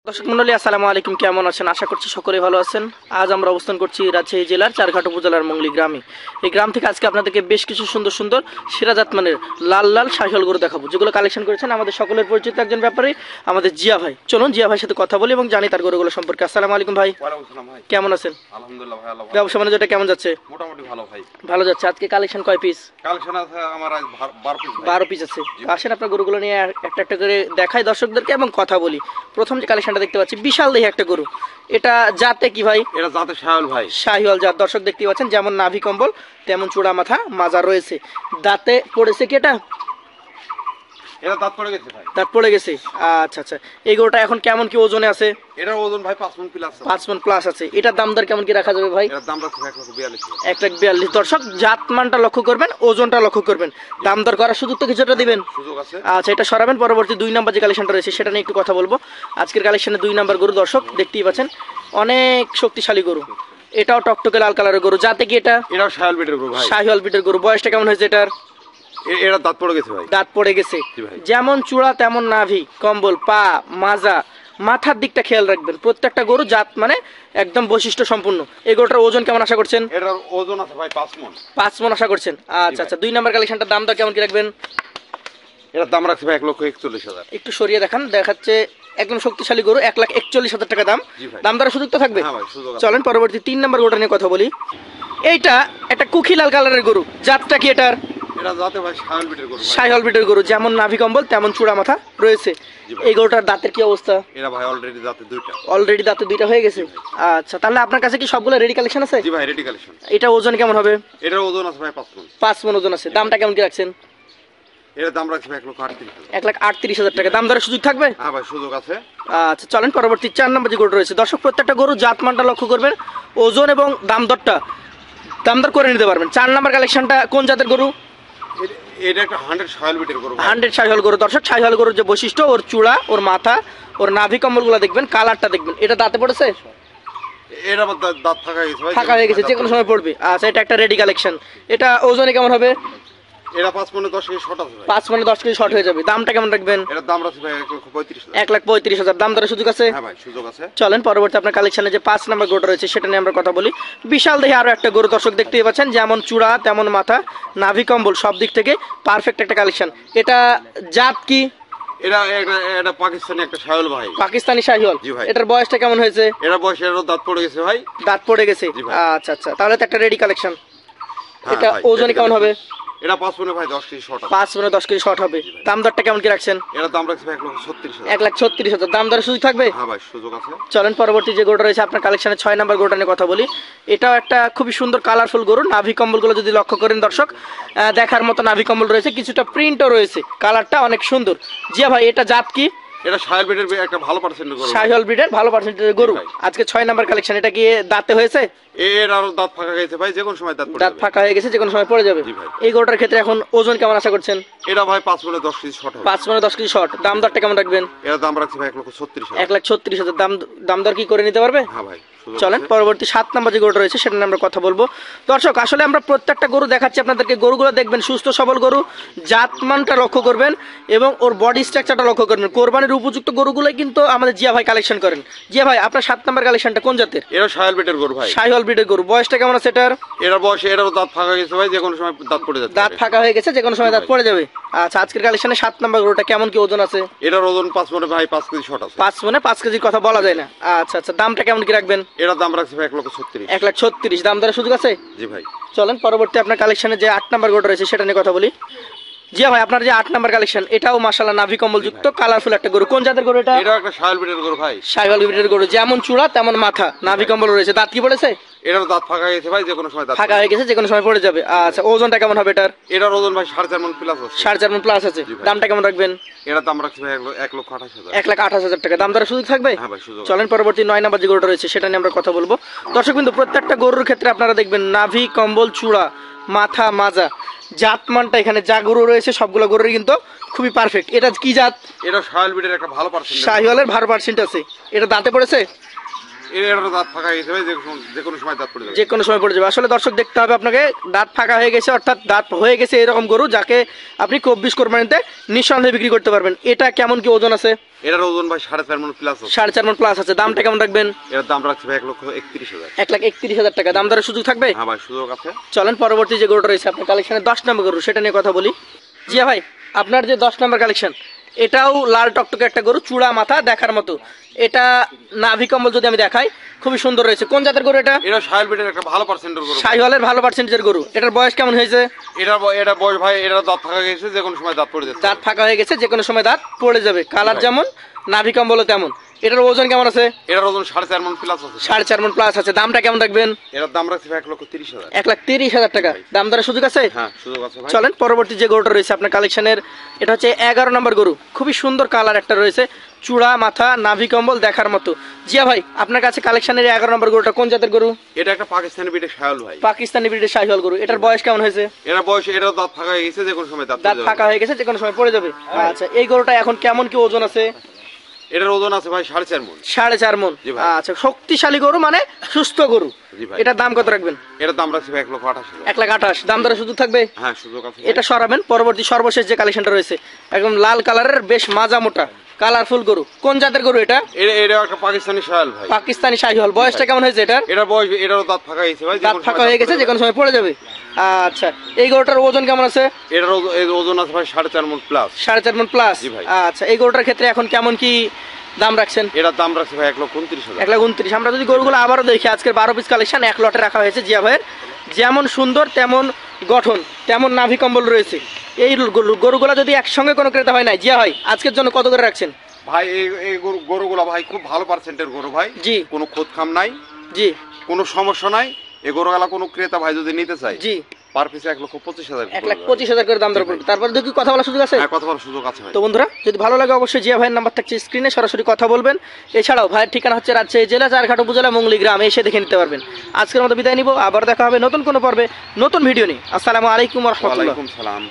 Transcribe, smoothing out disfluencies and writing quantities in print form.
দর্শক মন্ডলী আসসালামু আলাইকুম, কেমন আছেন? আশা করছি সকলেই ভালো আছেন। আজ আমরা অবস্থান করছি রাজশাহী জেলার চারঘাট উপজেলার মংলি গ্রামে। এই গ্রাম থেকে আজকে আপনাদেরকে বেশ কিছু সুন্দর সুন্দর সিরাজাত মানের লাল লাল শাহিওয়াল গরু দেখাবো, যেগুলো কালেকশন করেছেন আমাদের সকলের পরিচিত একজন ব্যাপারী, আমাদের জিয়া ভাই। চলুন জিয়া ভাইয়ের সাথে কথা বলি এবং জানি তার গরুগুলো সম্পর্কে। আসসালামু আলাইকুম ভাই। ওয়ালাইকুম আসসালাম ভাই। কেমন আছেন? আলহামদুলিল্লাহ ভাই, আল্লাহ ভালো। ব্যবসা বাণিজ্যটা কেমন যাচ্ছে? মোটামুটি ভালো ভাই। ভালো যাচ্ছে। আজকে কালেকশন কয় পিস? কালেকশন আছে আমার আজ 12 পিস। 12 পিস আছে। আসেন আপনার গরুগুলো নিয়ে একটা একটা করে দেখাই দর্শকদেরকে এবং কথা বলি। প্রথম যে কালেকশনটা দেখতে পাচ্ছি বিশাল দেহি একটা গরু, এটা জাতে কি ভাই? এটা জাতে শাহিওয়াল ভাই। শাহিওয়াল জাত। দর্শক দেখতে পাচ্ছেন যেমন নাভি কম্বল তেমন চূড়া মাথা মাজার রয়েছে। দাঁতে পড়েছে কি এটা? এটা দাঁত পড়ে গেছে ভাই। দাঁত পড়ে গেছে। আচ্ছা আচ্ছা। এই গরুটা এখন কেমন কি ওজনে আছে? এটার ওজন ভাই 5 মণ প্লাস। 5 মণ প্লাস আছে। এটার দাম দর কেমন কি রাখা যাবে ভাই? এটার দাম রাখছে 1,42,000। 1,42,000। দর্শক জাত মানটা লক্ষ্য করবেন, ওজনটা লক্ষ্য করবেন, দাম দর করার সুযোগ তো কিছুটা দিবেন। সুযোগ আছে। আচ্ছা, এটা সরাবেন। পরবর্তী 2 নাম্বার যে কালেকশনটা রয়েছে সেটা নিয়ে একটু কথা বলবো। আজকের কালেকশনে 2 নাম্বার গরু দর্শক দেখতেই পাচ্ছেন, অনেক শক্তিশালী গরু। এটাও টকটকে লাল কালারের গরু। জাতে কি এটা? এটাও শাহিওয়াল বিটের গরু ভাই। শাহিওয়াল বিটের গরু। বয়সটা কেমন হয়েছে এটার? এটা দাঁত পড়ে গেছে ভাই। দাঁত পড়ে গেছে। জি ভাই। যেমন চূড়া তেমন নাভি কম্বল, পা, মাজা, মাথার দিকটা খেয়াল রাখবেন। প্রত্যেকটা গরু জাত মানে একদম বৈশিষ্ট্য সম্পূর্ণ। এই গরুটার ওজন কেমন আশা করছেন? এটার ওজন আছে ভাই 5 মণ। 5 মণ আশা করছেন। আচ্ছা আচ্ছা। 2 নাম্বার কালেকশনটার দাম দর কেমন কি রাখবেন? এটার দাম রাখছে ভাই 1,41,000। একটু সরিয়ে দেখান, দেখাচ্ছে একদম শক্তিশালী গরু। 1,41,000 টাকা দাম। জি ভাই। দাম দরের সুযোগ তো থাকবে। হ্যাঁ ভাই, সুযোগ আছে। চলেন পরবর্তী 3 নাম্বার গরুটা নিয়ে কথা বলি। এইটা একটা কুখি লাল কালারের গরু। জাতটা কি এটার? এটা জাতে ভাই শাহিওয়াল বিটের গরু ভাই। শাহিওয়াল বিটের গরু। যেমন নাভি কম্বল তেমন চূড়া মাথা রয়েছে। জি ভাই। এই গরুটার দাঁতের কি অবস্থা? এটা ভাই অলরেডি জাতে দুইটা। অলরেডি দাঁতে 2টা হয়ে গেছে। আচ্ছা, তাহলে আপনার কাছে কি সবগুলো রেডি কালেকশন আছে? জি ভাই, রেডি কালেকশন। এটা ওজন কেমন হবে? এটার ওজন আছে ভাই 5 মণ। 5 মণ ওজন আছে। দামটা কেমন কি রাখছেন? এটার দাম রাখছে ভাই 1,38,000। 1,38,000 টাকা। দাম দরের সুযোগ থাকবে? হ্যাঁ ভাই, সুযোগ আছে। আচ্ছা, চলেন পরবর্তী 4 নম্বর যে গরু রয়েছে। দর্শক প্রত্যেকটা গরু জাতমানটা লক্ষ্য করবেন, ওজন এবং দাম দরটা দাম দর করে নিতে পারবেন। 4 নম্বর কালেকশনটা কোন জাতের গরু? এটা একটা 100 শাহিওয়াল বিটের গরু ভাই। 100 শাহিওয়াল গরু। দর্শক শাহিওয়াল গরুর যে বৈশিষ্ট্য, ওর চূড়া, ওর মাথা, ওর নাভি কম্বলগুলো দেখবেন, কালারটা দেখবেন। এটা দাঁতে পড়েছে? এর আবার দাঁত ফাঁকা গেছে ভাই। ফাঁকা হয়ে গেছে, যে কোনো সময় পড়বে। আচ্ছা, এটা একটা রেডি কালেকশন। এটা ওজনে কেমন হবে? এটা 5 মণে 10 কেজি শর্ট আছে ভাই। 5 মণে 10 কেজি শর্ট হয়ে যাবে। দামটা কেমন রাখবেন? এটার দাম রাখছে ভাই 1,35,000। 1,35,000। দাম দরের সুযোগ আছে? হ্যাঁ ভাই, সুযোগ আছে। চলেন পরবর্তী আপনার কালেকশনে যে 5 নাম্বার গরুটা রয়েছে সেটা নিয়ে আমরা কথা বলি। বিশাল দেহে আরো একটা গরু দর্শক দেখতেই পাচ্ছেন, যেমন চূড়া তেমন মাথা, নাভি কম্বল সব দিক থেকে পারফেক্ট একটা কালেকশন। এটা জাত কি? এটা পাকিস্তানি একটা শাহিওয়াল ভাই। পাকিস্তানি শাহিওয়াল। জি ভাই। এটার বয়সটা কেমন হয়েছে? এরা বয়সে এরও দাঁত পড়ে গেছে ভাই। দাঁত পড়ে গেছে। জি ভাই। আচ্ছা আচ্ছা, তাহলে তো একটা রেডি কালেকশন। হ্যাঁ এটা ভাই, ওজনে কেমন হবে? এটা 5 মণে ভাই 10 কেজি শর্ট আছে। 5 মণে 10 কেজি শর্ট হবে। দাম দরটা কেমন কি রাখছেন? এটার দাম রাখছে ভাই 1,36,000। 1,36,000। দাম দরের সুযোগ থাকবে? হ্যাঁ ভাই, সুযোগ আছে। চলেন পরবর্তী যে গরুটা রয়েছে আপনার কালেকশনে 6 নাম্বার গরুটা নিয়ে কথা বলি। এটাও একটা খুবই সুন্দর কালারফুল গরু। নাভি কম্বলগুলো যদি লক্ষ্য করেন দর্শক, দেখার মতো নাভি কম্বল রয়েছে, কিছুটা প্রিন্টও রয়েছে, কালারটা অনেক সুন্দর। জিয়া ভাই, এটা জাত কি? এটা শাহিওয়াল বিটের একটা ভালো পার্সেন্টের গরু। শাহিওয়াল ব্রিডের ভালো পার্সেন্টেজের গরু। ভাই। আজকে 6 নাম্বার কালেকশন। এটা কি দাঁতে হয়েছে? এর আরো দাঁত ফাঁকা গেছে ভাই, যে কোনো সময় দাঁত পড়ে দাঁত যাবে। ফাঁকা হয়ে গেছে, যে কোনো সময় পড়ে যাবে। জি ভাই। এই গরুটার ক্ষেত্রে এখন ওজন কেমন আশা করছেন? এটা ভাই 5 মণে 10 কেজি শর্ট হবে। 5 মণে 10 কেজি শর্ট। দাম দরটা কেমন রাখবেন? এর দাম রাখছে ভাই 1,36,000। 1,36,000। দাম দর কি করে নিতে পারবে? হ্যাঁ ভাই, সুযোগ চলেন আছে। পরবর্তী 7 নাম্বার যে গরুটা রয়েছে সেটা নিয়ে আমরা কথা বলবো। দর্শক আসলে আমরা প্রত্যেকটা গরু দেখাচ্ছি আপনাদেরকে, গরুগুলো দেখবেন সুস্থ সবল গরু, জাতমানটা লক্ষ্য করবেন এবং ওর বডি স্ট্রাকচারটা লক্ষ্য করবেন। কোরবানির উপযুক্ত গরুগুলোই কিন্তু আমাদের জিয়া ভাই কালেকশন করেন। জিয়া ভাই, আপনার 7 নাম্বার কালেকশনটা কোন জাতের? এরা শাহিওয়াল বিটের গরু ভাই। শাহিওয়াল ব্রিডের গরু। বয়সটা কেমন আছে এটার? এরা বয়সে এরাও দাঁত ফাঁকা গেছে ভাই, যে কোনো সময় দাঁত পড়ে যাচ্ছে। দাঁত ফাঁকা হয়ে গেছে, যে কোনো সময় দাঁত পড়ে যাবে। আচ্ছা, আজকের কালেকশনে 7 নাম্বার গরুটা কেমন কি ওজন আছে? এটার ওজন 5 মণে ভাই 5 কেজি শর্ট আছে। 5 মণে 5 কেজির কথা বলা যায় না। আচ্ছা আচ্ছা, দামটা কেমন কি রাখবেন? এটার দাম রাখছে ভাই 1,36,000। 1,36,000। দাম দরের সুযোগ আছে? জি ভাই। চলেন পরবর্তী আপনার কালেকশনে যে 8 নাম্বার গরুটা রয়েছে সেটা নিয়ে কথা বলি। জিয়া ভাই, আপনার যে 8 নাম্বার কালেকশন, এটাও মাশাআল্লাহ নাভি কম্বল যুক্ত কালারফুল একটা গরু। কোন জাতের গরু এটা? এটাও একটা শাহিওয়াল বিটের গরু ভাই। শাহিওয়াল ব্রিডের গরু। যেমন চূড়া তেমন মাথা, নাভি কম্বল রয়েছে। দাঁত কি পড়েছে? এটার দাঁত ফাঁকা গেছে ভাই, যে কোনো সময় দাঁত ফাঁকা হয়ে গেছে, যে কোনো সময় পড়ে যাবে। আচ্ছা, ওজনটা কেমন হবে এটার? এটার ওজন ভাই 4.5 মণ প্লাস আছে। 4.5 মণ প্লাস আছে। জি ভাই। দামটা কেমন রাখবেন? এটার দাম রাখছে ভাই 1,28,000। 1,28,000 টাকা। দাম দরের সুযোগ থাকবে? হ্যাঁ ভাই, সুযোগ আছে। চলেন পরবর্তী 9 নাম্বার যে গরুটা রয়েছে সেটা নিয়ে আমরা কথা বলবো। দর্শক কিন্তু প্রত্যেকটা গরুর ক্ষেত্রে আপনারা দেখবেন নাভি কম্বল চূড়া মাথা মাজা জাতমানটা এখানে যা গরু রয়েছে সবগুলো গরুরই কিন্তু খুবই পারফেক্ট। এটা কি জাত? এটা শাহিওয়াল বিটের একটা ভালো পার্সেন্ট। শাহিওয়ালের ভালো পার্সেন্ট আছে। এটা দাঁতে পড়েছে? এটারও দাঁত ফাঁকা গেছে ভাই, যে কোনো সময় দাঁত পড়ে যাবে। যে কোনো সময় পড়ে যাবে। আসলে দর্শক দেখতে হবে আপনাকে, দাঁত ফাঁকা হয়ে গেছে অর্থাৎ দাঁত হয়ে গেছে এরকম গরু যাকে আপনি 24 কোরবানিতে নিঃসন্দেহে বিক্রি করতে পারবেন। এটা কেমন কি ওজন আছে? এটার ওজন ভাই 4.5 মণ প্লাস আছে। 4.5 মণ প্লাস আছে। দামটা কেমন রাখবেন? এটার দাম রাখছে ভাই 1,31,000। 1,31,000 টাকা। দাম দরের সুযোগ থাকবে? হ্যাঁ ভাই, সুযোগ আছে। চলেন পরবর্তী যে গরুটা রয়েছে আপনার কালেকশনে 10 নম্বর গরু, সেটা নিয়ে কথা বলি। জিয়া ভাই, আপনার যে 10 নম্বর কালেকশন, এটাও লাল টকটকে একটা গরু, চূড়া মাথা দেখার মতো। এটা নাভি কম্বল যদি আমি দেখাই, খুবই সুন্দর রয়েছে। কোন জাতের গরু এটা? এটা শাহিওয়াল ব্রিডের একটা ভালো পার্সেন্টের গরু। শাহিওয়ালের ভালো পার্সেন্টেজের গরু। এটার বয়স কেমন হয়েছে? এটা বয়স ভাই, এটার দাঁত ফাঁকা গেছে, যে কোনো সময় দাঁত পড়ে যাচ্ছে। দাঁত ফাঁকা হয়ে গেছে, যে কোনো সময় দাঁত পড়ে যাবে। কালার যেমন, নাভি কম্বলও তেমন। এটার ওজন কেমন আছে? এটার ওজন 4.5 মণ প্লাস আছে। 4.5 মণ প্লাস আছে। দামটা কেমন রাখবেন? এটার দাম রাখছে ভাই 1,30,000। 1,30,000 টাকা। দাম দরের সুযোগ আছে? হ্যাঁ, সুযোগ আছে ভাই। চলেন পরবর্তী যে গরুটা রয়েছে আপনার কালেকশনের, এটা হচ্ছে 11 নম্বর গরু। খুবই সুন্দর কালার একটা রয়েছে, চূড়া মাথা নাভি কম্বল দেখার মতো। জিয়া ভাই, আপনার কাছে কালেকশনের 11 নম্বর গরুটা কোন জাতের গরু? এটা একটা পাকিস্তানি ব্রিডের শাহিওয়াল ভাই। পাকিস্তানি ব্রিডের শাহিওয়াল গরু। এটার বয়স কেমন হয়েছে? এটার বয়স, এটার দাঁত ফাঁকা হয়ে গেছে, যে কোনো সময় দাঁত দাঁত পড়ে ফাঁকা যাবে। হয়ে গেছে, যে কোনো সময় পড়ে যাবে। আচ্ছা, এই গরুটা এখন কেমন কি ওজন আছে? এটার ওজন আছে ভাই 4.5 মণ। 4.5 মণ। জি ভাই। আচ্ছা, শক্তিশালী গরু মানে সুস্থ গরু। জি ভাই। এটার দাম কত রাখবেন? এটার দাম রাখছে ভাই 1,28,000। 1,28,000। দাম দরে সুযোগ থাকবে? হ্যাঁ, সুযোগ আছে। এটা সরাবেন। পরবর্তী সর্বশেষ যে কালেকশনটা রয়েছে, একদম লাল কালারের, বেশ মাজা মোটা কালারফুল গরু। কোন জাতের গরু এটা? এটা একটা পাকিস্তানি শাহিওয়াল ভাই। পাকিস্তানি শাহিওয়াল। বয়সটা কেমন হয়েছে এটার? এটার বয়স, এটারও দাঁত ফাঁকা গেছে ভাই, যে দাঁত কোনো ফাঁকা সময় হয়ে গেছে, যে কোনো সময় পড়ে যাবে। আচ্ছা, এই গরুটার ওজন কেমন আছে? এটার ওজন আছে ভাই 4.5 মণ প্লাস। 4.5 মণ প্লাস। জি ভাই। আচ্ছা, এই গরুটার ক্ষেত্রে এখন কেমন কি দাম রাখছেন? এটার দাম রাখছে ভাই 1,29,000। 1,29,000। আমরা যদি গরুগুলো আবারও দেখি, আজকের 12 পিস কালেকশন এক লটে রাখা হয়েছে জিয়া ভাইয়ের। যেমন সুন্দর তেমন গঠন, তেমন নাভি কম্বল রয়েছে। এই গরুগুলো যদি একসঙ্গে কোনো ক্রেতা হয় না, জিয়া ভাই আজকের জন্য কত করে রাখছেন? ভাই এই গরুগুলা ভাই খুব ভালো পার্সেন্টের গরু ভাই। জি। কোনো খোদ খাম নাই, জি কোনো সমস্যা নাই। এই গরুগুলা কোনো ক্রেতা ভাই যদি নিতে চায়, জি, পার পিসে 1,25,000। 1,25,000 করে দাম দর পড়বে। তারপর দেখি কথা বলার সুযোগ আছে? হ্যাঁ, কথা বলার সুযোগ আছে ভাই। তো বন্ধুরা, যদি ভালো লাগে অবশ্যই জিয়া ভাইয়ের নাম্বার থাকছে স্ক্রিনে, সরাসরি কথা বলবেন। এছাড়াও ভাইয়ের ঠিকানা হচ্ছে রাজশাহী জেলা চারঘাট উপজেলা মংলি গ্রাম, এসে দেখে নিতে পারবেন। আজকের মতো বিদায় নিব, আবার দেখা হবে নতুন কোনো পর্বে নতুন ভিডিও নিয়ে। আসসালামু আলাইকুম ওয়া রাহমাতুল্লাহ। ওয়ালাইকুম সালাম।